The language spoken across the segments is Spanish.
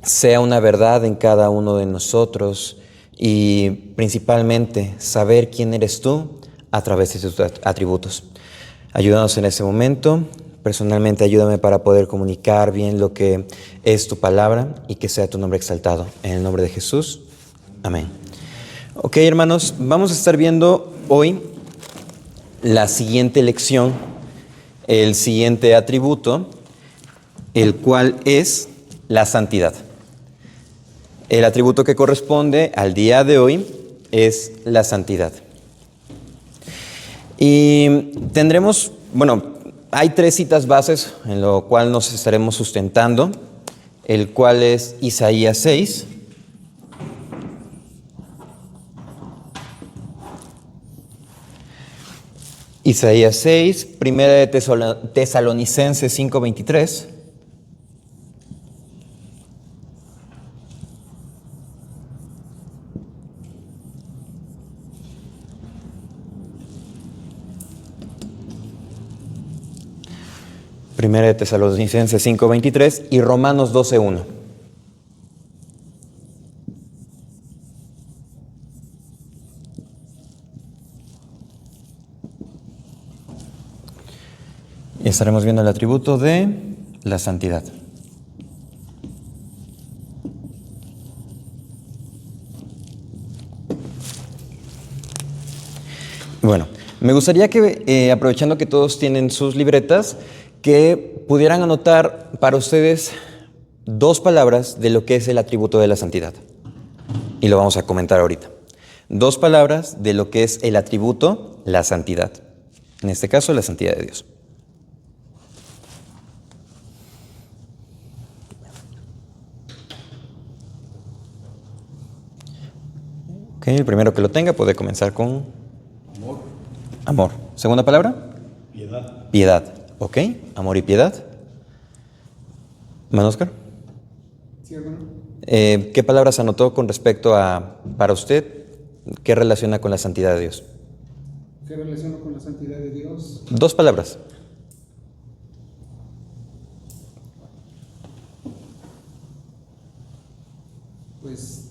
sea una verdad en cada uno de nosotros y principalmente saber quién eres tú a través de tus atributos. Ayúdanos en ese momento. Personalmente ayúdame para poder comunicar bien lo que es tu palabra y que sea tu nombre exaltado. En el nombre de Jesús. Amén. Ok, hermanos, vamos a estar viendo hoy la siguiente lección, el siguiente atributo, el cual es la santidad. El atributo que corresponde al día de hoy es la santidad. Y tendremos, hay 3 citas bases en lo cual nos estaremos sustentando, el cual es Isaías 6, Isaías 6, Primera de Tesalonicenses 5:23, Primera de Tesalonicenses 5:23 y Romanos 12:1. Y estaremos viendo el atributo de la santidad. Bueno, me gustaría que, aprovechando que todos tienen sus libretas, que pudieran anotar para ustedes 2 palabras de lo que es el atributo de la santidad. Y lo vamos a comentar ahorita. 2 palabras de lo que es el atributo, la santidad. En este caso, la santidad de Dios. Ok, el primero que lo tenga puede comenzar con Amor. amor. ¿Segunda palabra? Piedad. Piedad. Ok, amor y piedad. ¿Man Oscar? Sí, hermano. ¿Qué palabras anotó con respecto a, para usted, qué relaciona con la santidad de Dios? ¿Qué relaciono con la santidad de Dios? 2 palabras. Pues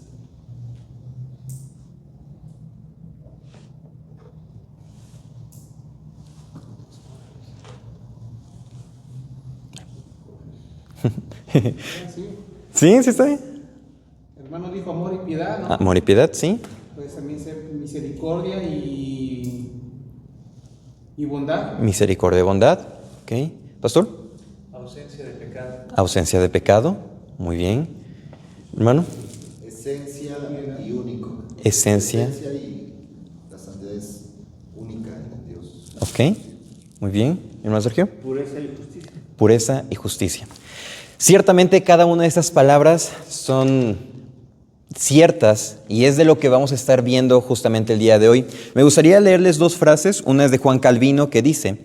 sí. Sí, está bien. Hermano dijo amor y piedad, ¿no? Amor y piedad, sí. Pues también ser misericordia y bondad. Misericordia y bondad. Ok. ¿Pastor? Ausencia de pecado. Ausencia de pecado. Muy bien. Hermano. Esencia y único. Esencia. Y la santidad es única en Dios. Ok. Muy bien. Hermano Sergio. Pureza y justicia. Pureza y justicia. Ciertamente cada una de estas palabras son ciertas y es de lo que vamos a estar viendo justamente el día de hoy. Me gustaría leerles 2 frases. Una es de Juan Calvino que dice: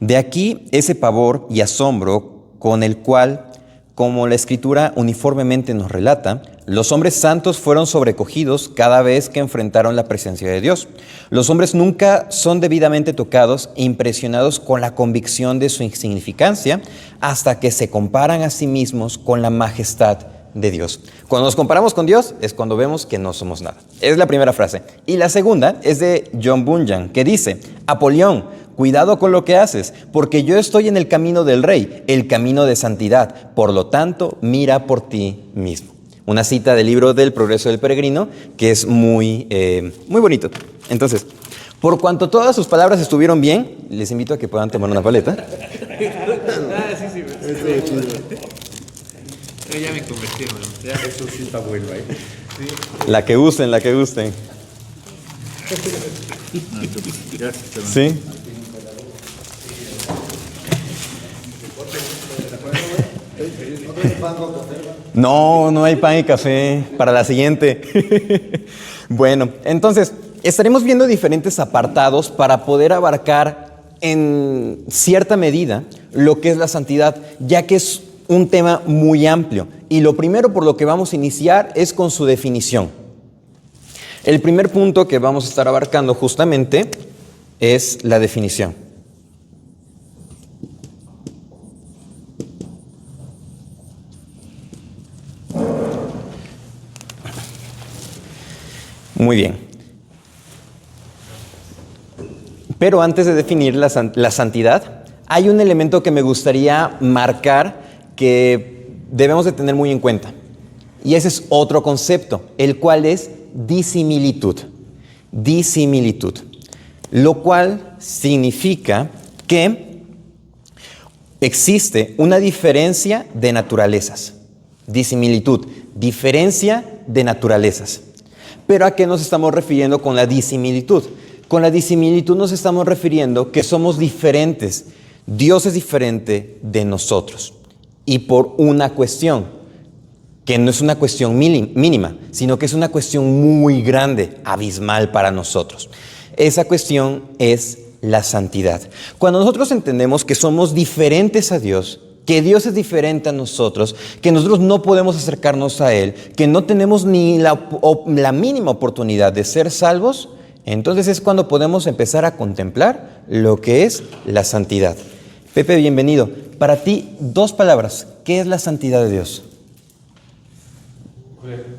de aquí ese pavor y asombro con el cual, como la Escritura uniformemente nos relata, los hombres santos fueron sobrecogidos cada vez que enfrentaron la presencia de Dios. Los hombres nunca son debidamente tocados e impresionados con la convicción de su insignificancia hasta que se comparan a sí mismos con la majestad de Dios. Cuando nos comparamos con Dios es cuando vemos que no somos nada. Es la primera frase. Y la segunda es de John Bunyan, que dice: Apolión, cuidado con lo que haces, porque yo estoy en el camino del Rey, el camino de santidad. Por lo tanto, mira por ti mismo. Una cita del libro del Progreso del Peregrino, que es muy bonito. Entonces, por cuanto todas sus palabras estuvieron bien, les invito a que puedan tomar una paleta. Sí. Yo ya me convertí, hermano. Ya. Eso sí está bueno ahí. La que gusten, la que gusten. Gracias, hermano. ¿Sí? No, no hay pan y café para la siguiente. Bueno, entonces, estaremos viendo diferentes apartados para poder abarcar en cierta medida lo que es la santidad, ya que es un tema muy amplio. Y lo primero por lo que vamos a iniciar es con su definición. El primer punto que vamos a estar abarcando justamente es la definición. Muy bien. Pero antes de definir la santidad, hay un elemento que me gustaría marcar que debemos de tener muy en cuenta. Y ese es otro concepto, el cual es disimilitud. Disimilitud. Lo cual significa que existe una diferencia de naturalezas. Disimilitud, diferencia de naturalezas. ¿Pero a qué nos estamos refiriendo con la disimilitud? Con la disimilitud nos estamos refiriendo que somos diferentes. Dios es diferente de nosotros. Y por una cuestión, que no es una cuestión mínima, sino que es una cuestión muy grande, abismal para nosotros. Esa cuestión es la santidad. Cuando nosotros entendemos que somos diferentes a Dios, que Dios es diferente a nosotros, que nosotros no podemos acercarnos a Él, que no tenemos ni la mínima oportunidad de ser salvos, entonces es cuando podemos empezar a contemplar lo que es la santidad. Pepe, bienvenido. Para ti, 2 palabras. ¿Qué es la santidad de Dios?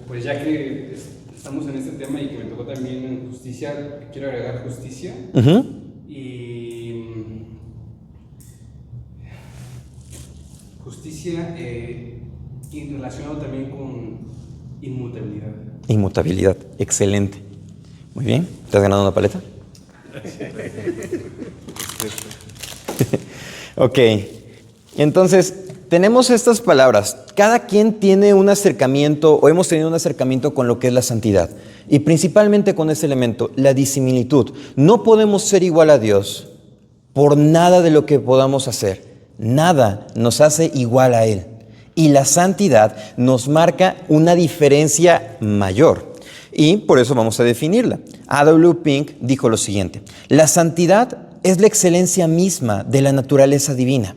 Pues ya que estamos en este tema y que me tocó también justicia, quiero agregar justicia. Y justicia y relacionado también con inmutabilidad. Inmutabilidad, excelente. Muy bien, ¿te has ganado una paleta? Ok, entonces tenemos estas palabras. Cada quien tiene un acercamiento o hemos tenido un acercamiento con lo que es la santidad. Y principalmente con ese elemento, la disimilitud. No podemos ser igual a Dios por nada de lo que podamos hacer. Nada nos hace igual a Él. Y la santidad nos marca una diferencia mayor. Y por eso vamos a definirla. A.W. Pink dijo lo siguiente: la santidad es la excelencia misma de la naturaleza divina.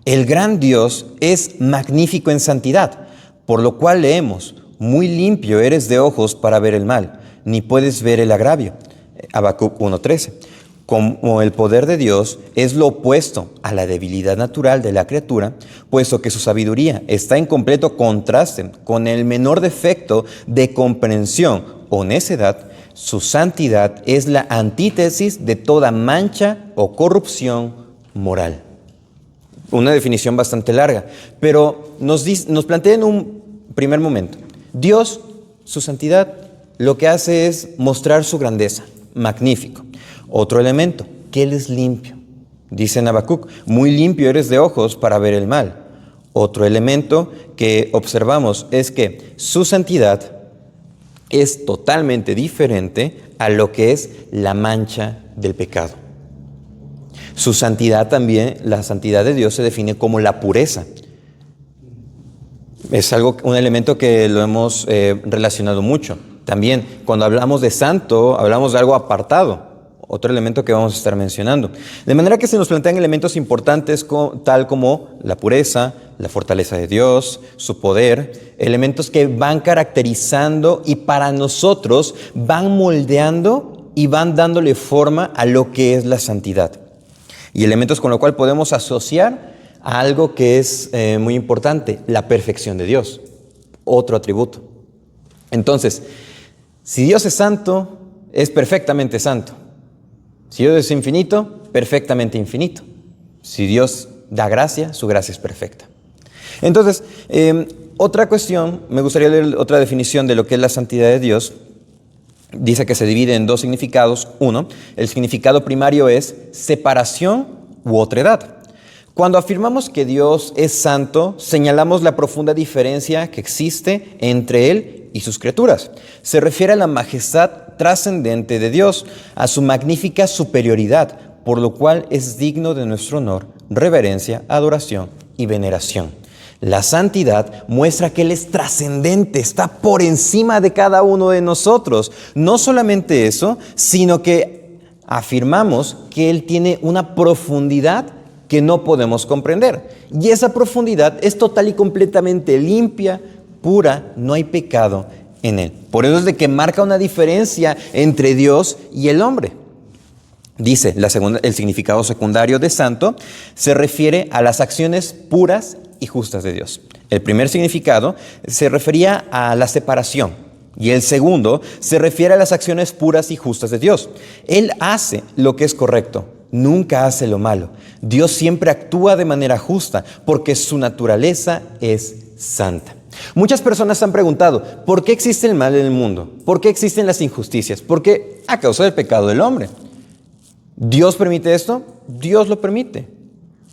El gran Dios es magnífico en santidad, por lo cual leemos: muy limpio eres de ojos para ver el mal, ni puedes ver el agravio. Habacuc 1:13. Como el poder de Dios es lo opuesto a la debilidad natural de la criatura, puesto que su sabiduría está en completo contraste con el menor defecto de comprensión o necedad, su santidad es la antítesis de toda mancha o corrupción moral. Una definición bastante larga, pero nos plantea en un primer momento. Dios, su santidad, lo que hace es mostrar su grandeza, magnífico. Otro elemento, que Él es limpio. Dice en Habacuc: muy limpio eres de ojos para ver el mal. Otro elemento que observamos es que su santidad es totalmente diferente a lo que es la mancha del pecado. Su santidad también, la santidad de Dios se define como la pureza. Es un elemento que lo hemos relacionado mucho. También cuando hablamos de santo, hablamos de algo apartado. Otro elemento que vamos a estar mencionando. De manera que se nos plantean elementos importantes tal como la pureza, la fortaleza de Dios, su poder, elementos que van caracterizando y para nosotros van moldeando y van dándole forma a lo que es la santidad. Y elementos con lo cual podemos asociar a algo que es muy importante, la perfección de Dios, otro atributo. Entonces, si Dios es santo, es perfectamente santo. Si Dios es infinito, perfectamente infinito. Si Dios da gracia, su gracia es perfecta. Entonces, otra cuestión, me gustaría leer otra definición de lo que es la santidad de Dios. Dice que se divide en 2 significados. Uno, el significado primario es separación u otredad. Cuando afirmamos que Dios es santo, señalamos la profunda diferencia que existe entre Él y sus criaturas. Se refiere a la majestad trascendente de Dios, a su magnífica superioridad, por lo cual es digno de nuestro honor, reverencia, adoración y veneración. La santidad muestra que Él es trascendente, está por encima de cada uno de nosotros. No solamente eso, sino que afirmamos que Él tiene una profundidad que no podemos comprender. Y esa profundidad es total y completamente limpia, pura, no hay pecado en Él. Por eso es de que marca una diferencia entre Dios y el hombre. Dice, el significado secundario de santo se refiere a las acciones puras y justas de Dios. El primer significado se refería a la separación, Y el segundo se refiere a las acciones puras y justas de Dios. Él hace lo que es correcto, nunca hace lo malo. Dios siempre actúa de manera justa porque su naturaleza es santa. Muchas personas han preguntado, ¿por qué existe el mal en el mundo? ¿Por qué existen las injusticias? ¿Por qué? A causa del pecado del hombre. ¿Dios permite esto? Dios lo permite.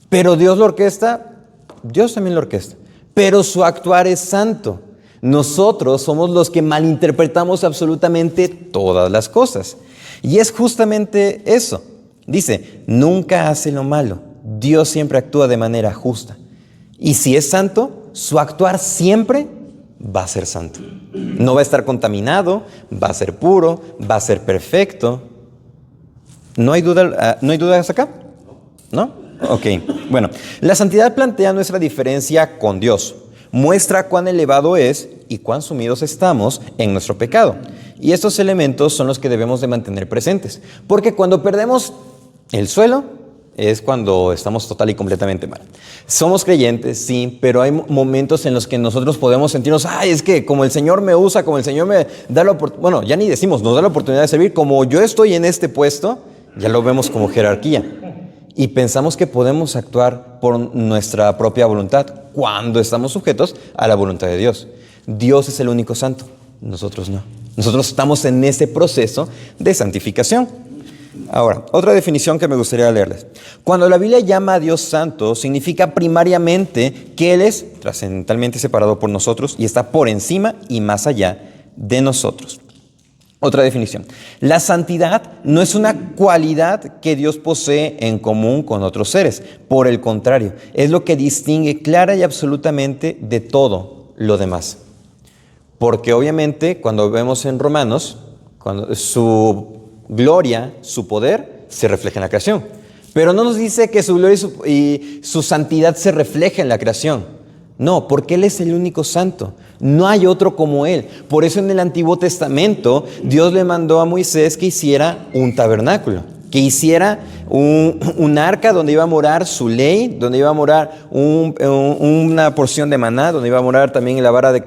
¿Pero Dios lo orquesta? Dios también lo orquesta. Pero su actuar es santo. Nosotros somos los que malinterpretamos absolutamente todas las cosas. Y es justamente eso. Dice, nunca hace lo malo. Dios siempre actúa de manera justa. Y si es santo, su actuar siempre va a ser santo. No va a estar contaminado, va a ser puro, va a ser perfecto. ¿No hay dudas acá? ¿No? Ok. Bueno, la santidad plantea nuestra diferencia con Dios. Muestra cuán elevado es y cuán sumidos estamos en nuestro pecado. Y estos elementos son los que debemos de mantener presentes. Porque cuando perdemos el suelo es cuando estamos total y completamente mal. Somos creyentes, sí, pero hay momentos en los que nosotros podemos sentirnos, es que como el Señor me usa, como el Señor me da la oportunidad, bueno, ya ni decimos, nos da la oportunidad de servir, como yo estoy en este puesto, ya lo vemos como jerarquía. Y pensamos que podemos actuar por nuestra propia voluntad cuando estamos sujetos a la voluntad de Dios. Dios es el único santo, nosotros no. Nosotros estamos en ese proceso de santificación. Ahora, otra definición que me gustaría leerles. Cuando la Biblia llama a Dios santo, significa primariamente que Él es trascendentalmente separado por nosotros y está por encima y más allá de nosotros. Otra definición. La santidad no es una cualidad que Dios posee en común con otros seres. Por el contrario, es lo que distingue clara y absolutamente de todo lo demás. Porque obviamente cuando vemos en Romanos, cuando su gloria, su poder, se refleja en la creación. Pero no nos dice que su gloria y su santidad se refleja en la creación. No, porque Él es el único santo. No hay otro como Él. Por eso en el Antiguo Testamento Dios le mandó a Moisés que hiciera un tabernáculo, que hiciera un arca donde iba a morar su ley, donde iba a morar una porción de maná, donde iba a morar también la vara de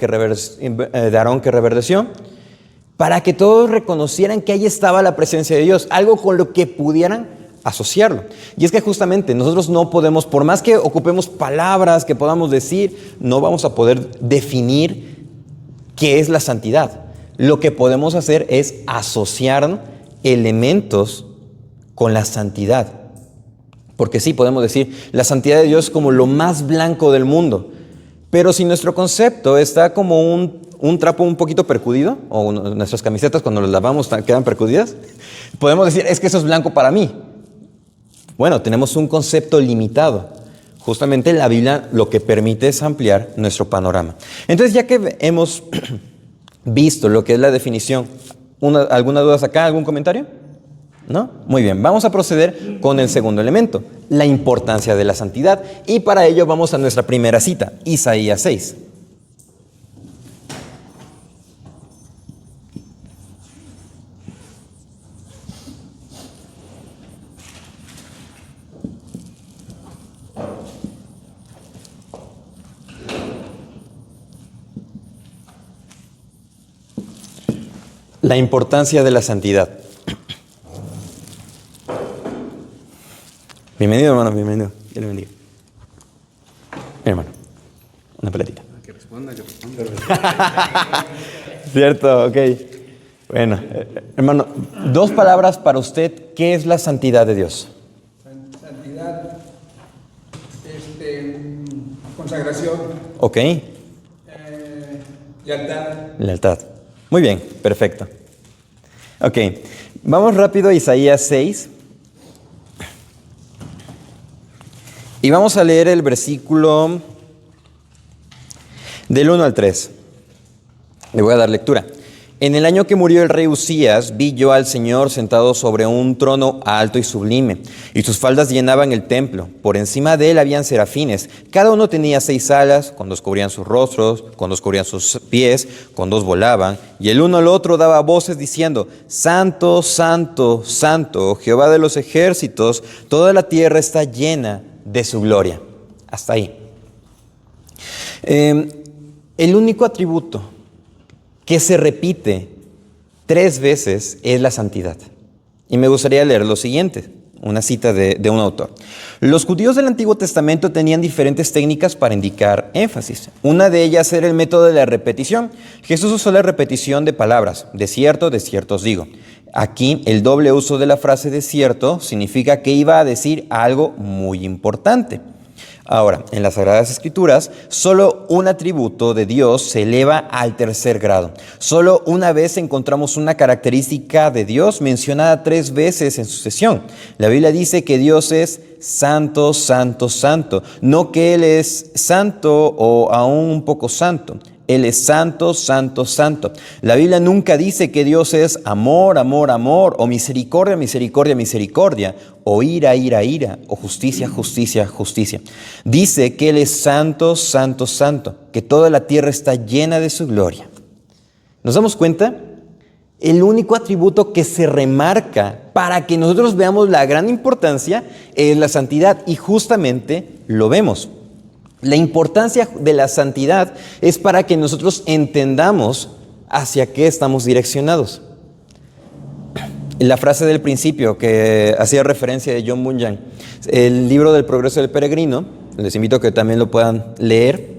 Aarón que reverdeció, para que todos reconocieran que ahí estaba la presencia de Dios, algo con lo que pudieran asociarlo. Y es que justamente nosotros no podemos, por más que ocupemos palabras que podamos decir, no vamos a poder definir qué es la santidad. Lo que podemos hacer es asociar elementos con la santidad. Porque sí, podemos decir, la santidad de Dios es como lo más blanco del mundo. Pero si nuestro concepto está como un trapo un poquito percudido, o nuestras camisetas cuando las lavamos quedan percudidas, podemos decir, es que eso es blanco para mí. Bueno, tenemos un concepto limitado. Justamente la Biblia lo que permite es ampliar nuestro panorama. Entonces, ya que hemos visto lo que es la definición, ¿alguna duda acá? ¿Algún comentario? ¿No? Muy bien, vamos a proceder con el segundo elemento, la importancia de la santidad. Y para ello vamos a nuestra primera cita, Isaías 6. La importancia de la santidad. Bienvenido, hermano, bienvenido. Dios le bendiga. Mi hermano, una pelatita. Que responda. Cierto, ok. Bueno, hermano, 2 palabras para usted. ¿Qué es la santidad de Dios? Santidad, consagración, Ok. lealtad. Lealtad. Muy bien, perfecto. Ok, vamos rápido a Isaías 6. Y vamos a leer el versículo del 1 al 3. Le voy a dar lectura. En el año que murió el rey Usías, vi yo al Señor sentado sobre un trono alto y sublime, y sus faldas llenaban el templo. Por encima de él habían serafines. Cada uno tenía 6 alas, con 2 cubrían sus rostros, con 2 cubrían sus pies, con 2 volaban. Y el uno al otro daba voces diciendo, Santo, Santo, Santo, Jehová de los ejércitos, toda la tierra está llena de su gloria. Hasta ahí. El único atributo que se repite 3 veces es la santidad. Y me gustaría leer lo siguiente, una cita de un autor. Los judíos del Antiguo Testamento tenían diferentes técnicas para indicar énfasis. Una de ellas era el método de la repetición. Jesús usó la repetición de palabras. De cierto os digo. Aquí el doble uso de la frase de cierto significa que iba a decir algo muy importante. Ahora, en las Sagradas Escrituras, solo un atributo de Dios se eleva al 3er grado. Solo una vez encontramos una característica de Dios mencionada 3 veces en sucesión. La Biblia dice que Dios es santo, santo, santo. No que Él es santo o aún un poco santo. Él es santo, santo, santo. La Biblia nunca dice que Dios es amor, amor, amor, o misericordia, misericordia, misericordia, o ira, ira, ira, o justicia, justicia, justicia. Dice que Él es santo, santo, santo, que toda la tierra está llena de su gloria. ¿Nos damos cuenta? El único atributo que se remarca para que nosotros veamos la gran importancia es la santidad, y justamente lo vemos. La importancia de la santidad es para que nosotros entendamos hacia qué estamos direccionados. La frase del principio que hacía referencia de John Bunyan, el libro del Progreso del Peregrino, les invito a que también lo puedan leer,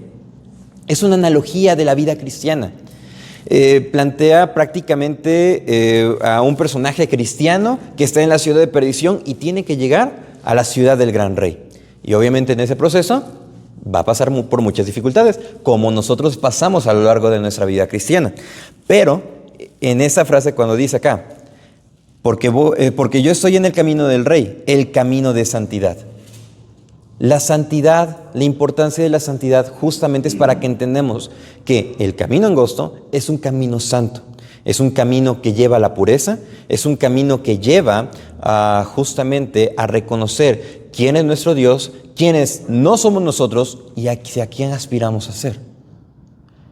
es una analogía de la vida cristiana. Plantea prácticamente a un personaje cristiano que está en la ciudad de perdición y tiene que llegar a la ciudad del gran rey. Y obviamente en ese proceso va a pasar por muchas dificultades, como nosotros pasamos a lo largo de nuestra vida cristiana. Pero en esa frase cuando dice acá, porque yo estoy en el camino del rey, el camino de santidad. La santidad, la importancia de la santidad justamente es para que entendamos que el camino angosto es un camino santo. Es un camino que lleva a la pureza, es un camino que lleva justamente a reconocer quién es nuestro Dios, quiénes no somos nosotros y hacia quién aspiramos a ser.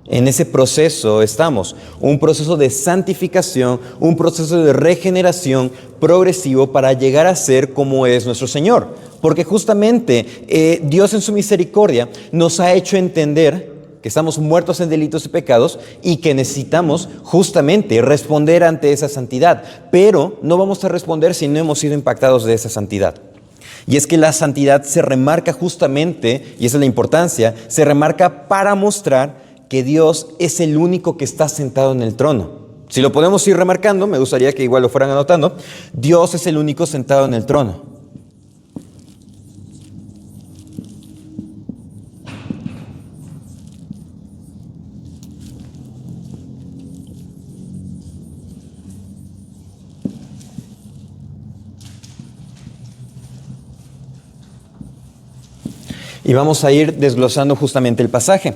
En ese proceso estamos, un proceso de santificación, un proceso de regeneración progresivo para llegar a ser como es nuestro Señor. Porque justamente Dios en su misericordia nos ha hecho entender que estamos muertos en delitos y pecados y que necesitamos justamente responder ante esa santidad. Pero no vamos a responder si no hemos sido impactados de esa santidad. Y es que la santidad se remarca justamente, y esa es la importancia, se remarca para mostrar que Dios es el único que está sentado en el trono. Si lo podemos ir remarcando, me gustaría que igual lo fueran anotando, Dios es el único sentado en el trono. Y vamos a ir desglosando justamente el pasaje.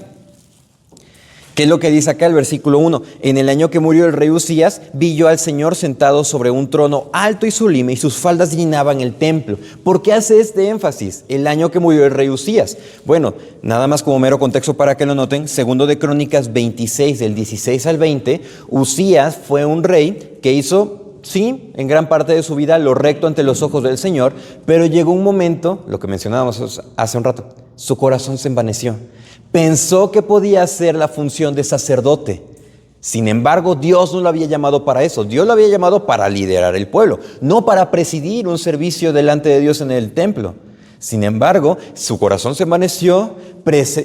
¿Qué es lo que dice acá el versículo 1? En el año que murió el rey Usías, vi yo al Señor sentado sobre un trono alto y sublime, y sus faldas llenaban el templo. ¿Por qué hace este énfasis? El año que murió el rey Usías. Bueno, nada más como mero contexto para que lo noten, segundo de Crónicas 26, del 16 al 20, Usías fue un rey que hizo, sí, en gran parte de su vida lo recto ante los ojos del Señor, pero llegó un momento, lo que mencionábamos hace un rato, su corazón se envaneció. Pensó que podía hacer la función de sacerdote. Sin embargo, Dios no lo había llamado para eso. Dios lo había llamado para liderar el pueblo, no para presidir un servicio delante de Dios en el templo. Sin embargo, su corazón se envaneció,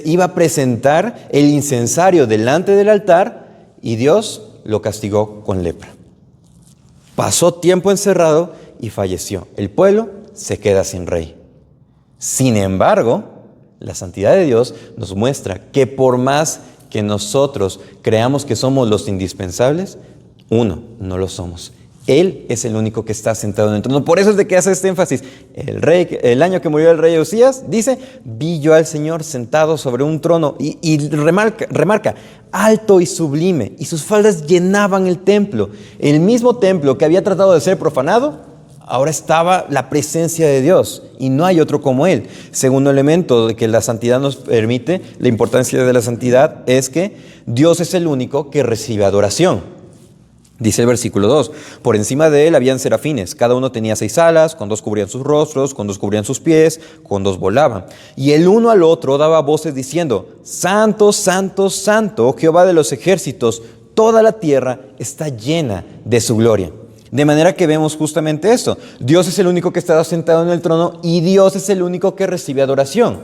iba a presentar el incensario delante del altar y Dios lo castigó con lepra. Pasó tiempo encerrado y falleció. El pueblo se queda sin rey. Sin embargo, la santidad de Dios nos muestra que por más que nosotros creamos que somos los indispensables, no lo somos. Él es el único que está sentado en el trono. Por eso es de que hace este énfasis. El año que murió el rey Usías, dice, vi yo al Señor sentado sobre un trono y remarca, alto y sublime, y sus faldas llenaban el templo. El mismo templo que había tratado de ser profanado, ahora estaba la presencia de Dios y no hay otro como Él. Segundo elemento de que la santidad nos permite, la importancia de la santidad es que Dios es el único que recibe adoración. Dice el versículo 2, por encima de él habían serafines, cada uno tenía 6 alas, con 2 cubrían sus rostros, con 2 cubrían sus pies, con 2 volaban. Y el uno al otro daba voces diciendo, Santo, Santo, Santo, Jehová de los ejércitos, toda la tierra está llena de su gloria. De manera que vemos justamente esto. Dios es el único que está sentado en el trono y Dios es el único que recibe adoración.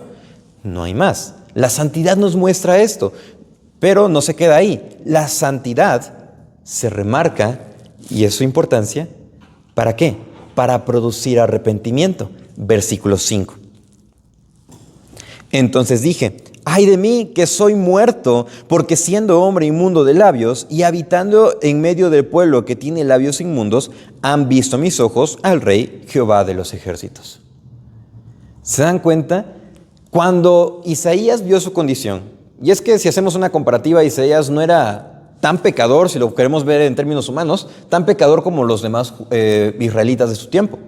No hay más. La santidad nos muestra esto, pero no se queda ahí. La santidad se remarca, y es su importancia, ¿para qué? Para producir arrepentimiento. Versículo 5. Entonces dije, ay de mí que soy muerto, porque siendo hombre inmundo de labios y habitando en medio del pueblo que tiene labios inmundos, han visto mis ojos al Rey Jehová de los ejércitos. ¿Se dan cuenta? Cuando Isaías vio su condición, y es que si hacemos una comparativa, Isaías no era tan pecador, si lo queremos ver en términos humanos, tan pecador como los demás israelitas de su tiempo.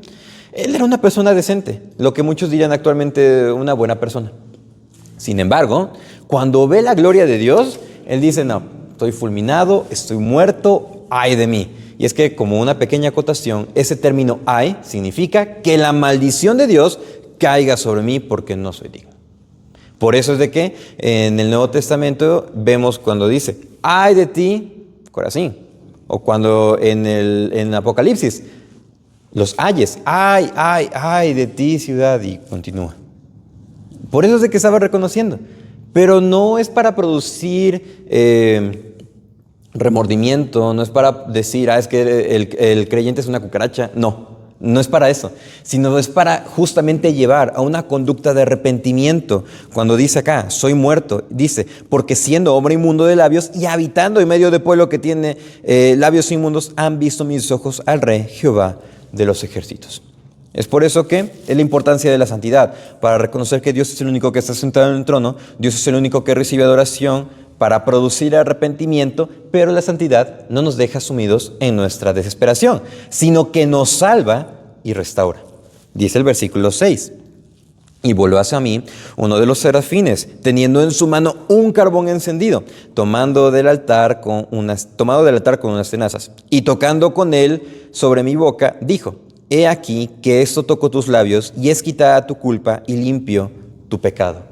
Él era una persona decente, lo que muchos dirían actualmente una buena persona. Sin embargo, cuando ve la gloria de Dios, él dice, no, estoy fulminado, estoy muerto, ay de mí. Y es que, como una pequeña acotación, ese término ay significa que la maldición de Dios caiga sobre mí porque no soy digno. Por eso es de que en el Nuevo Testamento vemos cuando dice, ay de ti, Corazín. O cuando en Apocalipsis, los ayes, ay de ti, ciudad, y continúa. Por eso es de que estaba reconociendo. Pero no es para producir remordimiento, no es para decir, es que el creyente es una cucaracha. No es para eso, sino es para justamente llevar a una conducta de arrepentimiento. Cuando dice acá, soy muerto, dice, porque siendo hombre inmundo de labios y habitando en medio de pueblo que tiene labios inmundos, han visto mis ojos al Rey Jehová de los ejércitos. Es por eso que es la importancia de la santidad, para reconocer que Dios es el único que está sentado en el trono, Dios es el único que recibe adoración, para producir arrepentimiento, pero la santidad no nos deja sumidos en nuestra desesperación, sino que nos salva y restaura. Dice el versículo 6, y voló hacia mí uno de los serafines, teniendo en su mano un carbón encendido, tomado del altar con unas tenazas, y tocando con él sobre mi boca, dijo, he aquí que esto tocó tus labios, y es quitada tu culpa y limpio tu pecado.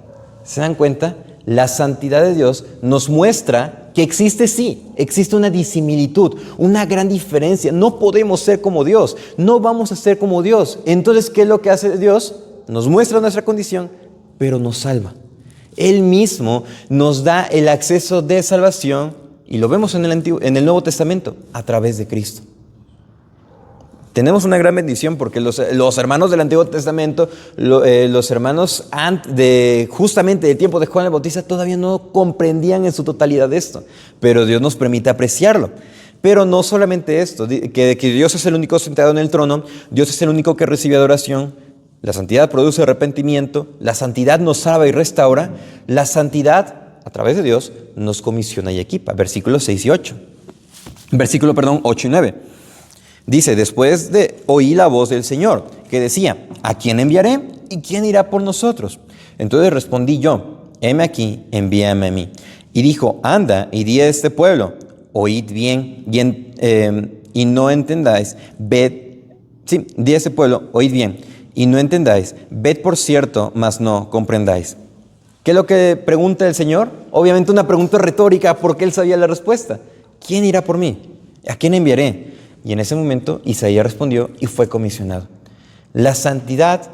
¿Se dan cuenta? La santidad de Dios nos muestra que existe una disimilitud, una gran diferencia. No podemos ser como Dios, no vamos a ser como Dios. Entonces, ¿qué es lo que hace Dios? Nos muestra nuestra condición, pero nos salva. Él mismo nos da el acceso de salvación, y lo vemos en el Nuevo Testamento, a través de Cristo. Tenemos una gran bendición porque los hermanos del Antiguo Testamento, los hermanos justamente del tiempo de Juan el Bautista, todavía no comprendían en su totalidad esto. Pero Dios nos permite apreciarlo. Pero no solamente esto, que Dios es el único sentado en el trono, Dios es el único que recibe adoración, la santidad produce arrepentimiento, la santidad nos salva y restaura, la santidad, a través de Dios, nos comisiona y equipa. Versículos 6 y 8. 8 y 9. Dice, después oí la voz del Señor, que decía, ¿a quién enviaré? ¿Y quién irá por nosotros? Entonces respondí yo, heme aquí, envíame a mí. Y dijo, anda y di a este pueblo, oíd bien y no entendáis, di a este pueblo, oíd bien y no entendáis, ved por cierto, mas no comprendáis. ¿Qué es lo que pregunta el Señor? Obviamente una pregunta retórica, porque Él sabía la respuesta. ¿Quién irá por mí? ¿A quién enviaré? Y en ese momento Isaías respondió y fue comisionado. La santidad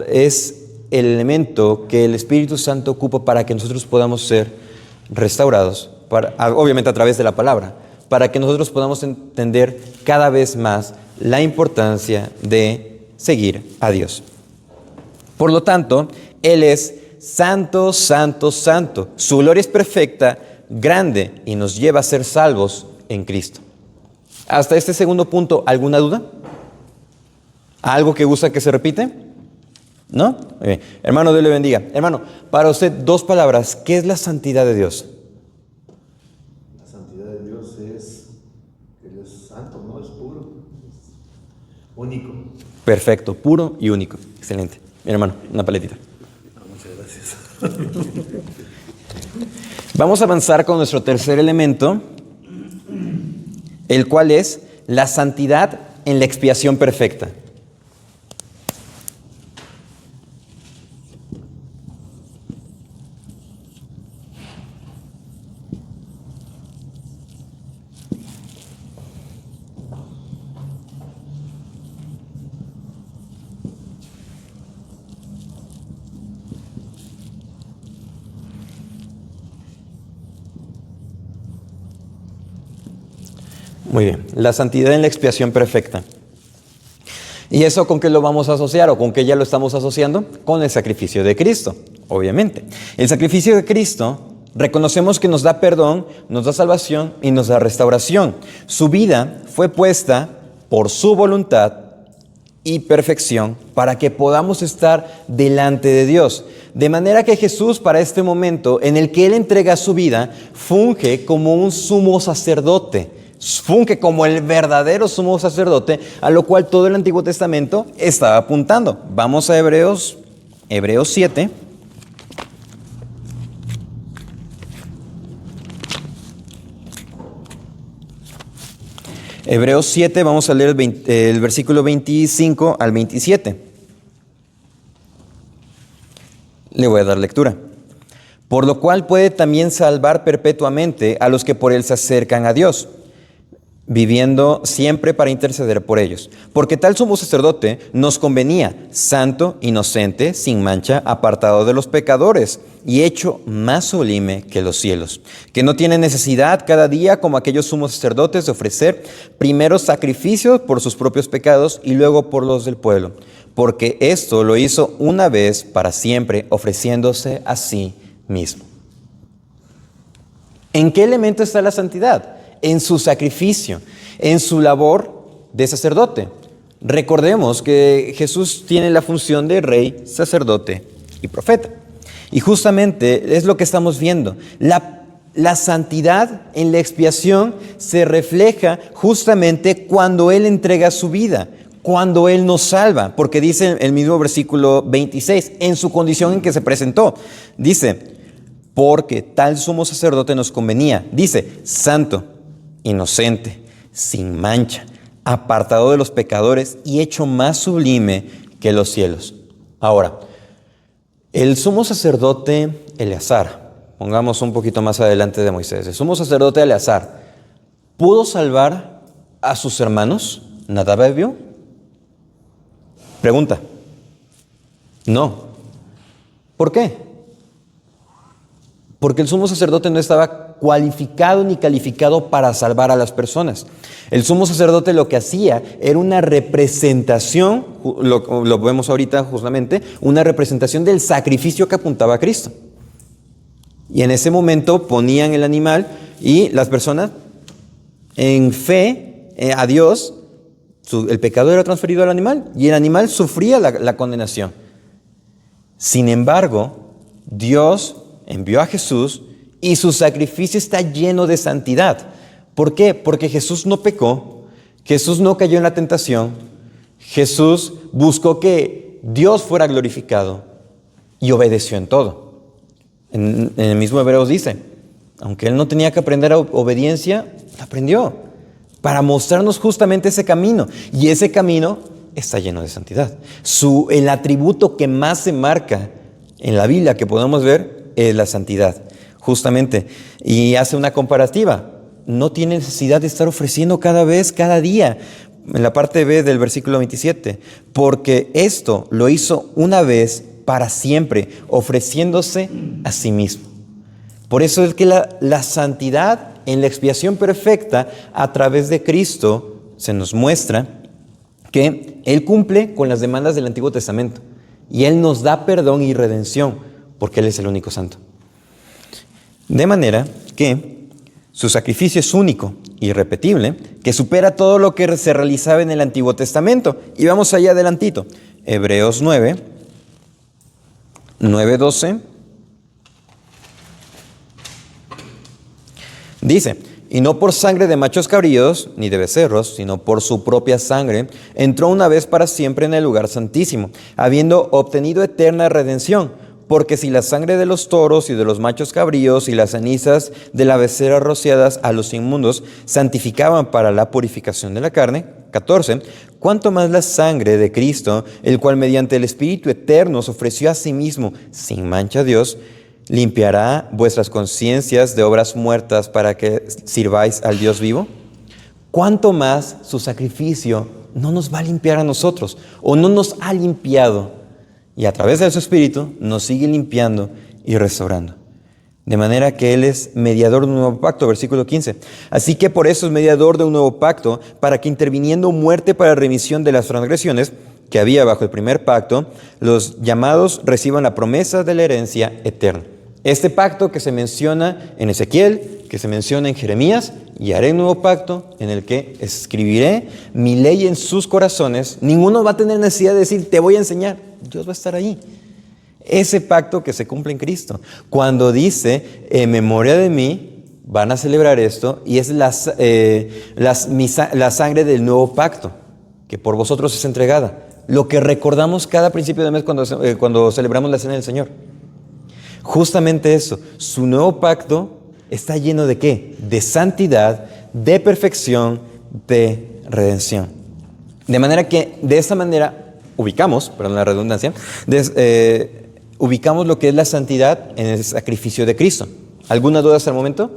es el elemento que el Espíritu Santo ocupa para que nosotros podamos ser restaurados, obviamente a través de la palabra, para que nosotros podamos entender cada vez más la importancia de seguir a Dios. Por lo tanto, Él es santo, santo, santo. Su gloria es perfecta, grande, y nos lleva a ser salvos en Cristo. Hasta este segundo punto, ¿alguna duda? ¿Algo que gusta que se repite? ¿No? Muy bien. Hermano, Dios le bendiga. Hermano, para usted, 2 palabras. ¿Qué es la santidad de Dios? La santidad de Dios es que Él es santo, ¿no? Es puro, es único. Perfecto, puro y único. Excelente. Mi hermano, una paletita. Muchas gracias. Vamos a avanzar con nuestro tercer elemento. el cual es la santidad en la expiación perfecta. Muy bien, la santidad en la expiación perfecta. ¿Y eso con qué lo vamos a asociar o con qué ya lo estamos asociando? Con el sacrificio de Cristo, obviamente. El sacrificio de Cristo, reconocemos que nos da perdón, nos da salvación y nos da restauración. Su vida fue puesta por su voluntad y perfección para que podamos estar delante de Dios. De manera que Jesús, para este momento en el que Él entrega su vida, funge como un sumo sacerdote. Funge como el verdadero sumo sacerdote, a lo cual todo el Antiguo Testamento estaba apuntando. Vamos a Hebreos 7. Hebreos 7, vamos a leer el versículo 25 al 27. Le voy a dar lectura. Por lo cual puede también salvar perpetuamente a los que por él se acercan a Dios, viviendo siempre para interceder por ellos. Porque tal sumo sacerdote nos convenía, santo, inocente, sin mancha, apartado de los pecadores y hecho más sublime que los cielos, que no tiene necesidad cada día, como aquellos sumos sacerdotes, de ofrecer primero sacrificios por sus propios pecados y luego por los del pueblo, porque esto lo hizo una vez para siempre, ofreciéndose a sí mismo. ¿En qué elemento está la santidad? En su sacrificio, en su labor de sacerdote. Recordemos que Jesús tiene la función de rey, sacerdote y profeta. Y justamente es lo que estamos viendo. La santidad en la expiación se refleja justamente cuando Él entrega su vida, cuando Él nos salva, porque dice el mismo versículo 26, en su condición en que se presentó. Dice, porque tal sumo sacerdote nos convenía. Dice, santo, inocente, sin mancha, apartado de los pecadores y hecho más sublime que los cielos. Ahora, el sumo sacerdote Eleazar, pongamos un poquito más adelante de Moisés, el sumo sacerdote Eleazar, ¿pudo salvar a sus hermanos Nadab y Abiú? Pregunta. No. ¿Por qué? Porque el sumo sacerdote no estaba cualificado ni calificado para salvar a las personas. El sumo sacerdote lo que hacía era una representación, lo vemos ahorita justamente, una representación del sacrificio que apuntaba a Cristo. Y en ese momento ponían el animal y las personas, en fe a Dios, el pecado era transferido al animal y el animal sufría la condenación. Sin embargo, Dios envió a Jesús y su sacrificio está lleno de santidad. ¿Por qué? Porque Jesús no pecó, Jesús no cayó en la tentación, Jesús buscó que Dios fuera glorificado y obedeció en todo. En el mismo Hebreos dice, aunque Él no tenía que aprender obediencia, aprendió para mostrarnos justamente ese camino. Y ese camino está lleno de santidad. El atributo que más se marca en la Biblia que podemos ver es la santidad, justamente. Y hace una comparativa. No tiene necesidad de estar ofreciendo cada día. En la parte B del versículo 27. Porque esto lo hizo una vez para siempre, ofreciéndose a sí mismo. Por eso es que la santidad en la expiación perfecta a través de Cristo se nos muestra que Él cumple con las demandas del Antiguo Testamento. Y Él nos da perdón y redención, porque Él es el único santo. De manera que su sacrificio es único, irrepetible, que supera todo lo que se realizaba en el Antiguo Testamento. Y vamos allá adelantito. Hebreos 9:12. Dice, y no por sangre de machos cabríos, ni de becerros, sino por su propia sangre, entró una vez para siempre en el lugar santísimo, habiendo obtenido eterna redención, porque si la sangre de los toros y de los machos cabríos y las cenizas de la becerra rociadas a los inmundos santificaban para la purificación de la carne, 14, cuánto más la sangre de Cristo, el cual mediante el Espíritu eterno se ofreció a sí mismo sin mancha a Dios, limpiará vuestras conciencias de obras muertas para que sirváis al Dios vivo. ¿Cuánto más su sacrificio no nos va a limpiar a nosotros o no nos ha limpiado? Y a través de su Espíritu nos sigue limpiando y restaurando. De manera que Él es mediador de un nuevo pacto, versículo 15. Así que por eso es mediador de un nuevo pacto, para que interviniendo muerte para remisión de las transgresiones que había bajo el primer pacto, los llamados reciban la promesa de la herencia eterna. Este pacto que se menciona en Ezequiel, que se menciona en Jeremías, y haré un nuevo pacto en el que escribiré mi ley en sus corazones. Ninguno va a tener necesidad de decir, te voy a enseñar. Dios va a estar ahí. Ese pacto que se cumple en Cristo. Cuando dice, en memoria de mí, van a celebrar esto, y es la sangre del nuevo pacto, que por vosotros es entregada. Lo que recordamos cada principio de mes cuando celebramos la Cena del Señor. Justamente eso, su nuevo pacto está lleno de ¿qué? De santidad, de perfección, de redención. De manera que de esta manera ubicamos, perdón la redundancia, ubicamos lo que es la santidad en el sacrificio de Cristo. ¿Alguna duda hasta el momento?